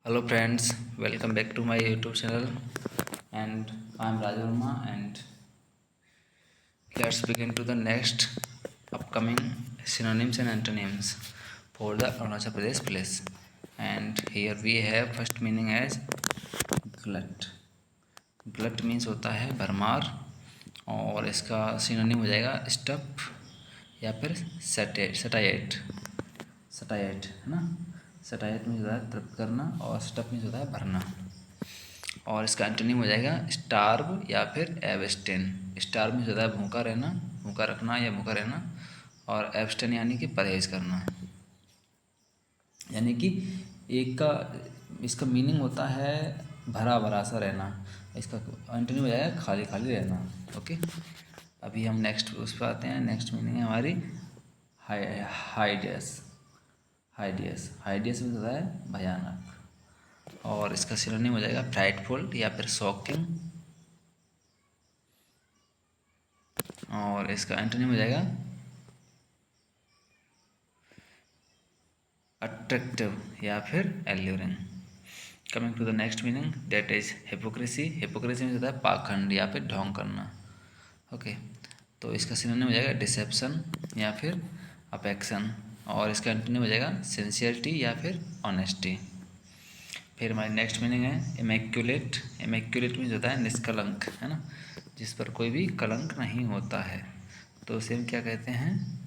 Hello friends, welcome back to my YouTube channel and I'm Raj Verma and let's begin to the next upcoming synonyms and antonyms for the Arunachal Pradesh place. And here we have first meaning as glut. Glut means होता है भरमार और इसका synonym हो जाएगा stuff या फिर सटाइट है ना। सटाइट मीन्स होता है तृप्त करना और स्टफ मीन्स होता है भरना। और इसका एंटोनिम हो जाएगा स्टार्व या फिर एब्स्टेन। स्टार्व मीन्स होता है भूखा रहना, भूखा रखना या भूखा रहना, और एब्स्टेन यानी कि परहेज करना। यानी कि एक का इसका मीनिंग होता है भरा भरा सा रहना, इसका एंटोनिम हो जाएगा खाली खाली रहना। ओके, अभी हम नेक्स्ट उस पर आते हैं। नेक्स्ट मीनिंग है हमारी हाइडियस। हाइडियस मीन्स होता है भयानक और इसका सिनोनिम हो जाएगा फ्राइटफुल या फिर शॉकिंग, और इसका एंटोनिम हो जाएगा अट्रैक्टिव या फिर alluring. Coming to the next meaning that is hypocrisy. Hypocrisy means होता है पाखंड या फिर ढोंग करना। ओके, तो इसका सिनोनिम हो जाएगा डिसेप्शन या फिर अपेक्शन, और इसका एंटोनिम हो जाएगा सिंसियरिटी या फिर ऑनेस्टी। फिर हमारी नेक्स्ट मीनिंग है इमैक्युलेट। इमैक्युलेट मीन्स होता है निष्कलंक, है ना, जिस पर कोई भी कलंक नहीं होता है, तो उसे हम क्या कहते हैं,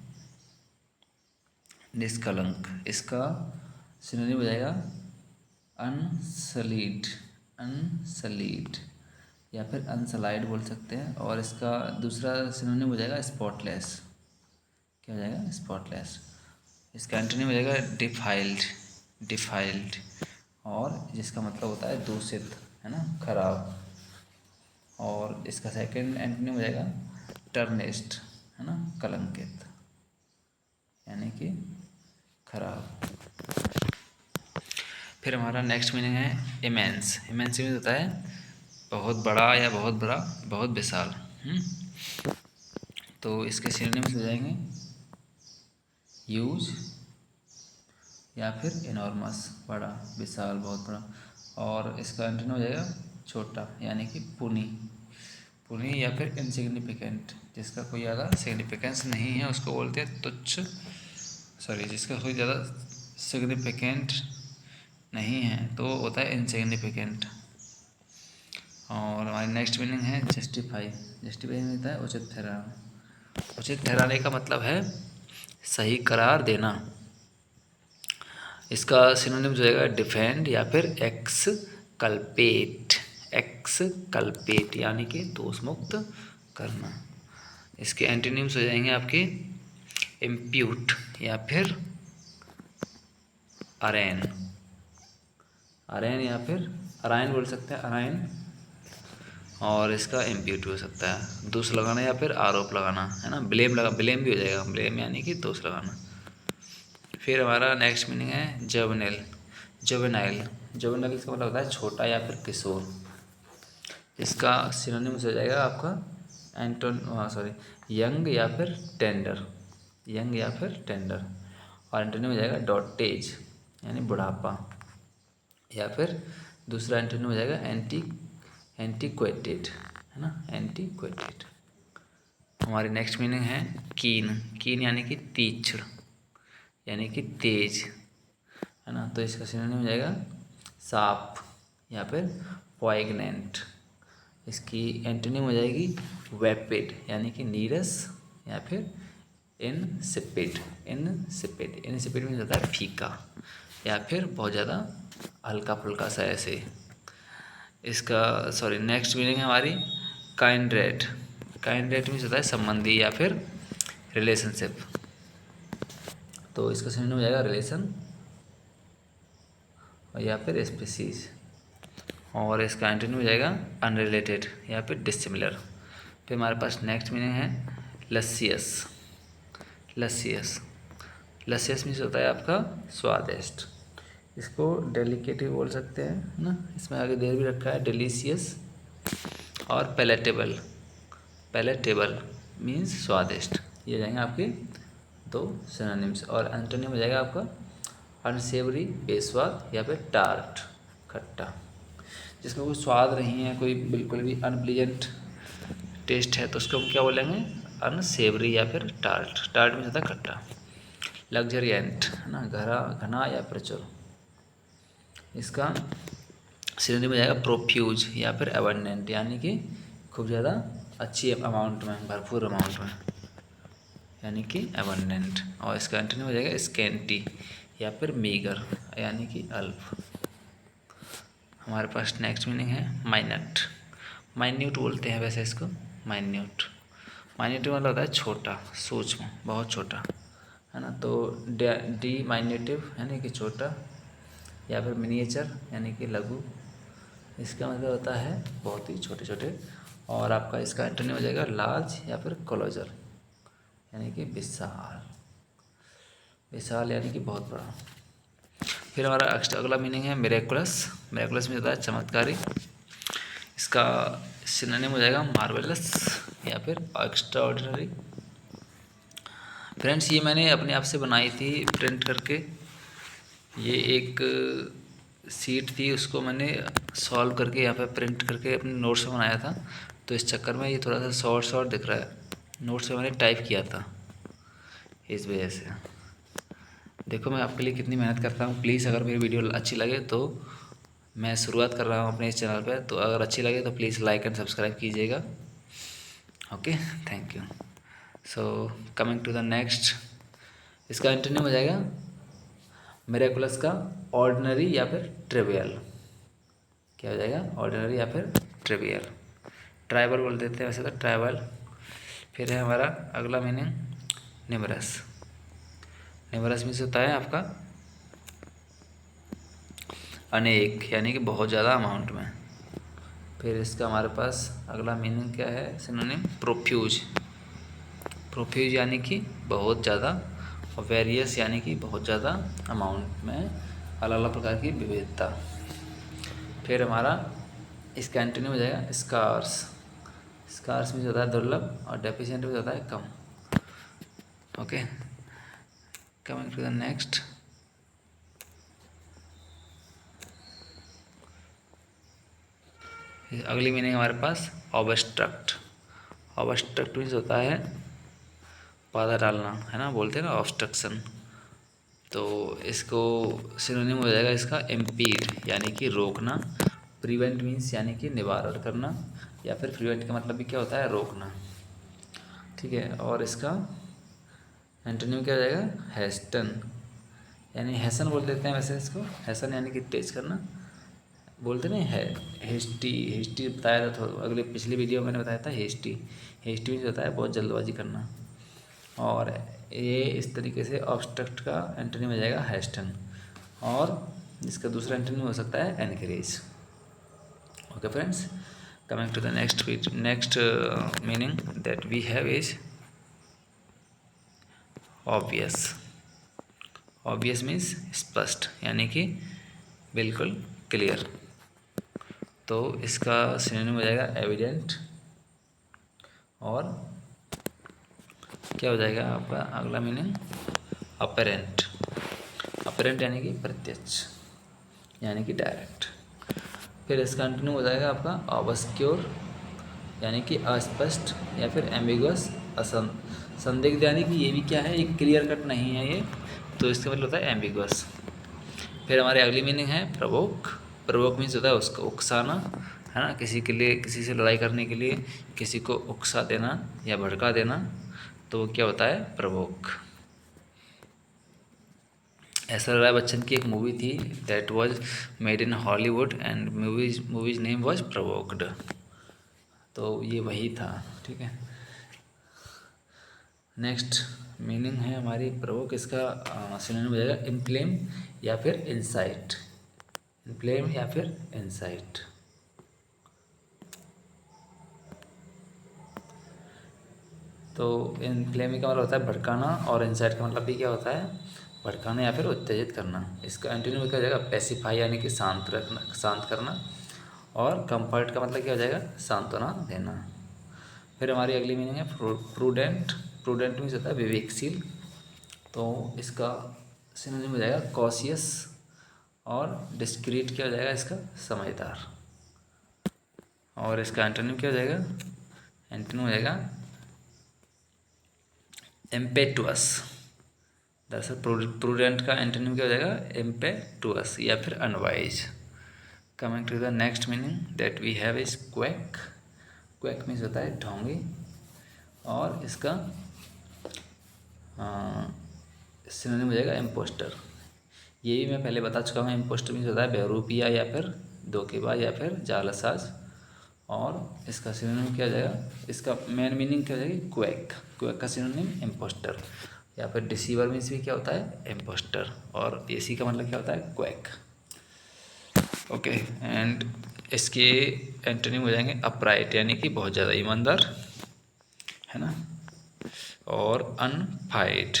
निष्कलंक। इसका सिनोनिम हो जाएगा अनसलीड, अनसलीड या फिर अनसलाइड बोल सकते हैं, और इसका दूसरा सिनोनिम हो जाएगा स्पॉटलेस। क्या हो जाएगा, स्पॉटलेस। इसका एंटोनिम हो जाएगा डिफाइल्ड, डिफाइल्ड, और जिसका मतलब होता है दूषित, है ना, खराब। और इसका सेकंड एंटोनिम हो जाएगा टर्निस्ड, है ना, कलंकित यानी कि खराब। फिर हमारा नेक्स्ट मीनिंग है इमेंस। इमेंस मीन्स होता है बहुत बड़ा या बहुत बड़ा, बहुत विशाल। तो इसके सिनोनिम्स हो जाएंगे ह्यूज या फिर इनॉर्मस, बड़ा, विशाल, बहुत बड़ा, और इसका एंटोनिम हो जाएगा छोटा यानी कि पुनी, पुनी या फिर इनसिग्निफिकेंट, जिसका कोई ज़्यादा सिग्निफिकेंस नहीं है उसको बोलते हैं तुच्छ, सॉरी, जिसका कोई ज़्यादा सिग्निफिकेंट नहीं है तो होता है इनसिग्निफिकेंट। और हमारी नेक्स्ट मीनिंग है जस्टिफाई। जस्टिफाई में होता है उचित ठहराना। उचित ठहराने का मतलब है सही करार देना। इसका सिनोनिम हो जाएगा डिफेंड या फिर एक्स कल्पेट, एक्स कल्पेट यानी कि दोष मुक्त करना। इसके एंटीनिम्स हो जाएंगे आपके इम्प्यूट या फिर अरेन, अरेन या फिर अरायन बोल सकते हैं, अरायन, और इसका इम्प्यूट हो सकता है दोष लगाना या फिर आरोप लगाना, है ना, ब्लेम लगा, ब्लेम भी हो जाएगा, ब्लेम यानी कि दोष लगाना। फिर हमारा नेक्स्ट मीनिंग है जवेनेल। जवेनाइल, जवेनाइल इसका मतलब होता है छोटा या फिर किशोर। इसका सिनोनिम्स हो जाएगा आपका यंग या फिर टेंडर, यंग या फिर टेंडर, और एंटोनिम हो जाएगा डॉटेज यानी बुढ़ापा, या फिर दूसरा एंटोनिम हो जाएगा एंटीक्वेटेड, है ना, एंटीक्वेटेड। हमारी नेक्स्ट मीनिंग है कीन। कीन यानी कि तीक्ष्ण यानी कि तेज, है ना, तो इसका सिनोनिम हो जाएगा शार्प या फिर पॉइग्नेंट। इसकी एंटोनिम हो जाएगी वेपिड यानी कि नीरस या फिर इनसिपिड, इनसिपिड, इनसिपिड मीन्स होता है फीका या फिर बहुत ज़्यादा हल्का फुल्का सा ऐसे। इसका नेक्स्ट मीनिंग है हमारी काइंड्रेड। काइंड्रेड मीन्स होता है संबंधी या फिर रिलेशनशिप, तो इसका सिनोनिम हो जाएगा रिलेशन या फिर स्पीसीज, और इसका एंटोनिम हो जाएगा अनरिलेटेड या फिर डिसिमिलर। फिर हमारे पास नेक्स्ट मीनिंग है लसियस। लसियस, लसियस मीन्स होता है आपका स्वादिष्ट। इसको डेलिकेट भी बोल सकते हैं, है ना, इसमें आगे देर भी रखा है डिलीशियस और पैलेटेबल। पैलेटेबल मीन्स स्वादिष्ट। ये जाएंगे आपके दो सिनोनिम्स, और एंटोनिम हो जाएगा आपका अनसेवरी, बेस्वाद या फिर टार्ट। खट्टा। जिसका कोई स्वाद नहीं है, कोई बिल्कुल भी अनप्लीजेंट टेस्ट है, तो उसको हम क्या बोलेंगे, अनसेवरी या फिर टार्ट। टार्ट में होता है खट्टा। लग्जरियंट है ना, घना घना या प्रचुर। इसका सिनोनिम हो जाएगा प्रोफ्यूज या फिर एबंडेंट, यानी कि खूब ज़्यादा अच्छी अमाउंट में, भरपूर अमाउंट में, यानी कि एबंडेंट। और इसका एंटोनिम हो जाएगा स्केंटी या फिर मीगर, यानी कि अल्प। हमारे पास नेक्स्ट मीनिंग है माइनट। माइन्यूट बोलते हैं वैसे इसको, माइन्यूट। माइन्यूट मतलब होता है छोटा, सूक्ष्म, बहुत छोटा, है ना। तो डी माइन्यूटिव यानी कि छोटा, या फिर मिनिएचर यानी कि लघु। इसका मतलब होता है बहुत ही छोटे छोटे। और आपका इसका एंटोनिम हो जाएगा लार्ज या फिर क्लोजर, यानी कि विशाल। विशाल यानी कि बहुत बड़ा। फिर हमारा अगला मीनिंग है मिरेकुलस। मिरेकुलस में होता है चमत्कारी। इसका सिनोनिम हो जाएगा मार्वेलस या फिर एक्स्ट्रा ऑर्डिनरी। फ्रेंड्स, ये मैंने अपने आप से बनाई थी प्रिंट करके। ये एक सीट थी, उसको मैंने सॉल्व करके यहाँ पे प्रिंट करके अपने नोट्स में बनाया था। तो इस चक्कर में ये थोड़ा सा शॉर्ट शॉर्ट दिख रहा है। नोट्स में मैंने टाइप किया था, इस वजह से। देखो मैं आपके लिए कितनी मेहनत करता हूँ। प्लीज़ अगर मेरी वीडियो अच्छी लगे तो, मैं शुरुआत कर रहा हूँ अपने इस चैनल पर, तो अगर अच्छी लगे तो प्लीज़ लाइक एंड सब्सक्राइब कीजिएगा। Okay, thank you. So coming to the next, इसका एंटोनिम हो जाएगा मिरेकुलस का ऑर्डिनरी या फिर ट्रिवियल। क्या हो जाएगा, ऑर्डिनरी या फिर ट्रिवियल। ट्राइबल बोल देते हैं वैसे तो, ट्राइबल। फिर है हमारा अगला मीनिंग न्यूमरस। न्यूमरस मीन्स होता है आपका अनेक, यानी कि बहुत ज़्यादा अमाउंट में। फिर इसका हमारे पास अगला मीनिंग क्या है, सिनोनिम प्रोफ्यूज। प्रोफ्यूज यानी कि बहुत ज़्यादा, और वेरियस यानी कि बहुत ज़्यादा अमाउंट में, अलग अलग प्रकार की विविधता। फिर हमारा इसका एंटोनिम हो जाएगा स्कार्स। स्कार्स में होता है दुर्लभ, और डेफिशिएंट में होता है कम। Okay, coming to the next, अगली मीनिंग हमारे पास ऑब्स्ट्रक्ट। ऑब्स्ट्रक्ट मीन्स होता है बाधा डालना, है ना, बोलते हैं ना ऑब्स्ट्रक्शन। तो इसको सिनोनिम हो जाएगा इसका इम्पीड, यानी कि रोकना। प्रिवेंट मीन्स यानी कि निवारण करना, या फिर प्रिवेंट का मतलब भी क्या होता है, रोकना। ठीक है, और इसका एंटोनिम क्या हो जाएगा, हेस्टन, यानी हैसन बोल देते हैं वैसे इसको। हैसन यानी कि तेज करना, बोलते नहीं है। हेस्टी, हेस्टी बताया था अगले पिछली वीडियो में मैंने बताया था। हेस्टी, हेस्टी मीन्स होता है बहुत जल्दबाजी करना। और ये इस तरीके से ऑब्स्ट्रक्ट का एंटोनिम हो जाएगा हेस्टन, और इसका दूसरा एंटोनिम हो सकता है encourage. Okay friends, coming to the next meaning that we have is obvious. Obvious means स्पष्ट, यानी कि बिल्कुल क्लियर। तो इसका सिनोनिम हो जाएगा एविडेंट, और क्या हो जाएगा आपका अगला मीनिंग, अपरेंट। अपरेंट यानी कि प्रत्यक्ष, यानी कि डायरेक्ट। फिर इसका कंटिन्यू हो जाएगा आपका ऑब्स्क्योर, यानी कि अस्पष्ट, या फिर एम्बिगुअस, संदिग्ध, यानी कि ये भी क्या है, एक क्लियर कट नहीं है ये, तो इसका मतलब होता है एम्बिगुअस। फिर हमारी अगली मीनिंग है प्रवोक। प्रवोक मीन्स होता है उसको उकसाना, है ना, किसी के लिए, किसी से लड़ाई करने के लिए किसी को उकसा देना या भड़का देना, तो वो क्या होता है, प्रवोक। ऐश्वर्या राय बच्चन की एक मूवी थी that was made in Hollywood, and movie's name was provoked. तो ये वही था, ठीक है। नेक्स्ट मीनिंग है हमारी प्रवोक। इसका सिनोनिम हो जाएगा इन्फ्लेम या फिर इंसाइट। इन्फ्लेम या फिर इंसाइट। तो इन्फ्लेम का मतलब होता है भड़काना, और इंसाइट का मतलब भी क्या होता है, भड़काना या फिर उत्तेजित करना। इसका एंटोनिम क्या हो जाएगा, पैसिफाई, यानी कि शांत रखना, शांत करना। और कंफर्ट का मतलब क्या हो जाएगा, सांत्वना देना। फिर हमारी अगली मीनिंग है प्रूडेंट। प्रूडेंट मीन्स होता है विवेकशील। तो इसका सिनोनिम हो जाएगा कॉशियस, और डिस्क्रीट क्या हो जाएगा इसका, समझदार। और इसका एंटोनिम क्या हो जाएगा, एंटोनिम हो जाएगा इम्पेटुअस। दरअसल प्रूडेंट का एंटोनिम क्या हो जाएगा, इम्पेटुअस या फिर unwise. Coming to the next meaning that we have is quack. Quack means होता है ढोंगी, और इसका सिनोनिम हो जाएगा इम्पोस्टर। ये भी मैं पहले बता चुका हूँ, इम्पोस्टर मीन्स होता है बेवरूपिया या फिर धोखेबाज या फिर जालसाज। और इसका सिनोनिम क्या हो जाएगा, इसका मेन मीनिंग क्या हो जाएगी, क्वैक। क्वैक का सिनोनिम इम्पोस्टर या फिर डिसीवर मीन्स भी क्या होता है, इम्पोस्टर। और इसी का मतलब क्या होता है, क्वैक। ओके, एंड इसके एंटोनिम हो जाएंगे अपराइट, यानी कि बहुत ज़्यादा ईमानदार, है ना। और अनफाइड,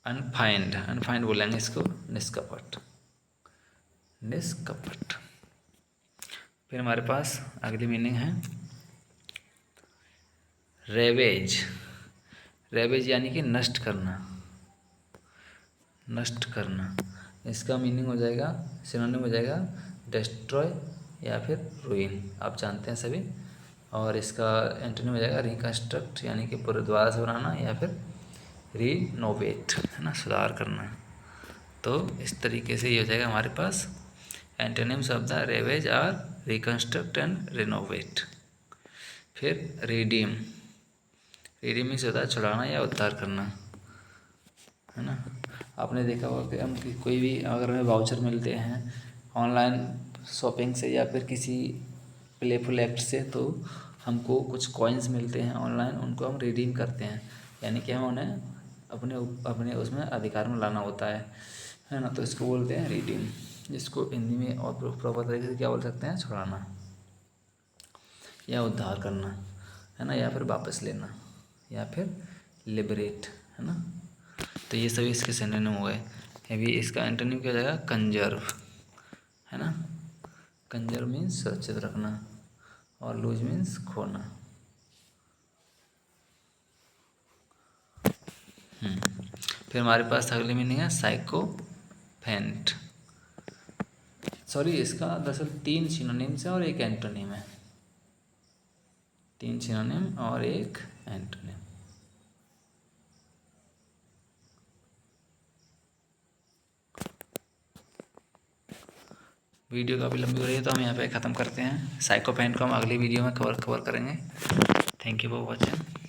अनफाइंड, अनफाइंड बोलेंगे इसको निष्कपट, निष्कपट। फिर हमारे पास अगली मीनिंग है रेवेज। रेवेज यानी कि नष्ट करना, नष्ट करना। इसका मीनिंग हो जाएगा, सिनोनिम हो जाएगा डिस्ट्रॉय या फिर रूइन, आप जानते हैं सभी। और इसका एंटोनिम हो जाएगा रिकंस्ट्रक्ट, यानी कि पूरे दोबारा से बनाना, या फिर रीनोवेट, है ना, सुधार करना। तो इस तरीके से ये हो जाएगा हमारे पास antonyms of the ravages are reconstruct and renovate. फिर रिडीम, रिडीम मीन्स होता है छुड़ाना या उद्धार करना, है ना। आपने देखा होगा कि हम कोई भी अगर हमें वाउचर मिलते हैं ऑनलाइन शॉपिंग से या फिर किसी प्लेफुल एक्ट से, तो हमको कुछ कॉइन्स मिलते हैं ऑनलाइन, उनको हम रिडीम करते हैं, यानी कि हम उन्हें अपने अपने उसमें अधिकार में लाना होता है ना। तो इसको बोलते हैं रिडीम, जिसको हिंदी में और प्रॉपर तरीके से क्या बोल सकते हैं, छुड़ाना या उद्धार करना, है ना, या फिर वापस लेना, या फिर लिबरेट, है ना। तो ये सभी इसके सिनोनिम हो गए। अभी इसका एंटोनिम क्या हो जाएगा, कंजर्व, है ना। कंजर्व मीन्स सुरक्षित रखना, और लूज मीन्स खोना। फिर हमारे पास अगली मीनिंग है साइकोफेंट। सॉरी, इसका दरअसल 3 सिनोनिम्स है और एक एंटोनिम है, 3 सिनोनिम और एक एंटोनिम। वीडियो काफ़ी लंबी हो रही है, तो हम यहाँ पे ख़त्म करते हैं। साइकोफेंट को हम अगली वीडियो में कवर करेंगे। Thank you for watching.